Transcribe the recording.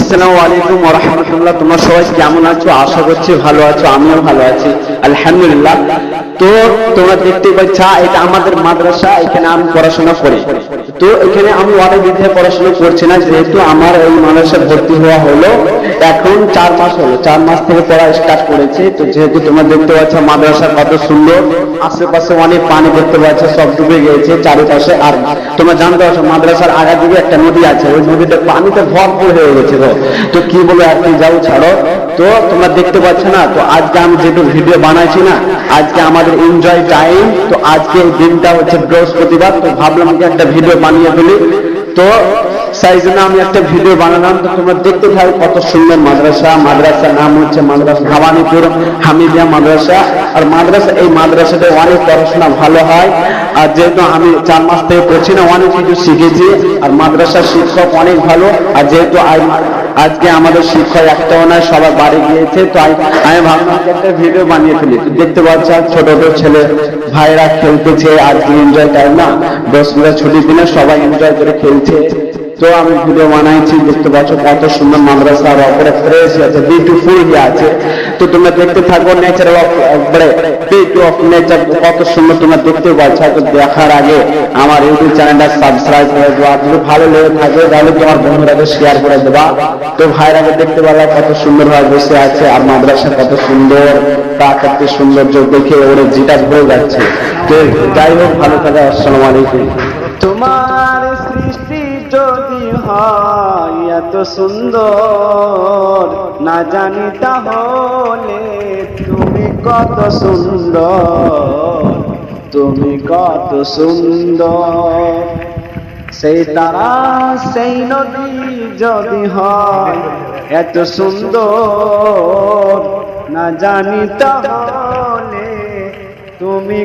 আসসালামু আলাইকুম ওয়া রাহমাতুল্লাহ। তোমরা সবাই কেমন আছো? আশা করছি ভালো আছো, আমিও ভালো আছি আলহামদুলিল্লাহ। তো তোমরা দেখতে পাচ্ছ এটা আমাদের মাদ্রাসা, এখানে আমি পড়াশোনা করি। তো এখানে আমি অনেক বিদ্যায় পড়াশোনা করছি না, যেহেতু আমার এই মাদ্রাসায় ভর্তি হওয়া হলো এখন 4 মাস হলো। 4 মাস থেকে পড়া স্টার্ট করেছে। তো যেহেতু তোমরা দেখতে পাচ্ছ মাদ্রাসা কত সুন্দর, আশেপাশে অনেক পানি দেখতে পাচ্ছ, সব ডুবে গিয়েছে চারিপাশে। আর তোমরা জানতে পারছো মাদ্রাসার আগা দিকে একটা নদী আছে, ওই নদীতে পানিতে ভরপুর হয়ে গেছে। তো কি বলবো, আর কি যাও ছাড়ো। তো তোমরা দেখতে পাচ্ছ না, তো আজকে আমি যেহেতু ভিডিও বানাইছি না, আজকে আমাদের এনজয় টাইম। তো আজকে এই দিনটা হচ্ছে বৃহস্পতিবার, তো ভাবলাম যে একটা ভিডিও বানিয়ে ফেলি। তো সেই জন্য আমি একটা ভিডিও বানালাম। তো তোমরা দেখতে থাকো কত সুন্দর মাদ্রাসা। মাদ্রাসার নাম হচ্ছে মাদ্রাসা ভবানীপুর হামিদিয়া মাদ্রাসা। আর মাদ্রাসা, এই মাদ্রাসাতে অনেক পড়াশোনা ভালো হয়। আর যেহেতু আমি 4 মাস থেকে পড়ছি না, অনেক কিছু শিখেছি। আর মাদ্রাসার শিক্ষক অনেক ভালো। আর যেহেতু আজকে আমাদের শিক্ষক একটাও নয়, সবাই বাড়ি গিয়েছে। তো আমি ভাবলাম একটা ভিডিও বানিয়ে ফেলি। তো দেখতে পাচ্ছি ছোট ছোট ছেলে ভাইরা খেলতেছে, আজকে এনজয় টাইম না, 10 মিনিট ছুটির দিনে সবাই এনজয় করে খেলছে। তো আমি ভিডিও বানাইছি, দেখতে পাচ্ছ কত সুন্দর মাদ্রাসা, আর অপরে ফ্রেশ আছে, বিউটিফুল আছে। তো তোমরা দেখতে থাকো, ন্যাচারাল বিউটি অফ নেচার কত সুন্দর তোমরা দেখতে পাচ্ছ। তো দেখার আগে আমার ইউটিউব চ্যানেলটা সাবস্ক্রাইব করে দেওয়া, যদি ভালো লেগে থাকে তাহলে তোমার বন্ধুরাকে শেয়ার করে দেবা। তো ভাইরাকে দেখতে পেলা কত সুন্দর ভাবে বসে আছে, আর মাদ্রাসা কত সুন্দর, প্রাকৃতিক সৌন্দর্য দেখে ওরে যেটা ভরে যাচ্ছে। তো যাই হোক, ভালো থাকো। আসসালামু আলাইকুম। তোমার সৃষ্টি যদি হয় এত সুন্দর, না জানি তাহলে তুমি কত সুন্দর, তুমি কত সুন্দর। সেই তারা সেই নদী যদি হয় এত সুন্দর, না জানি তাহলে তুমি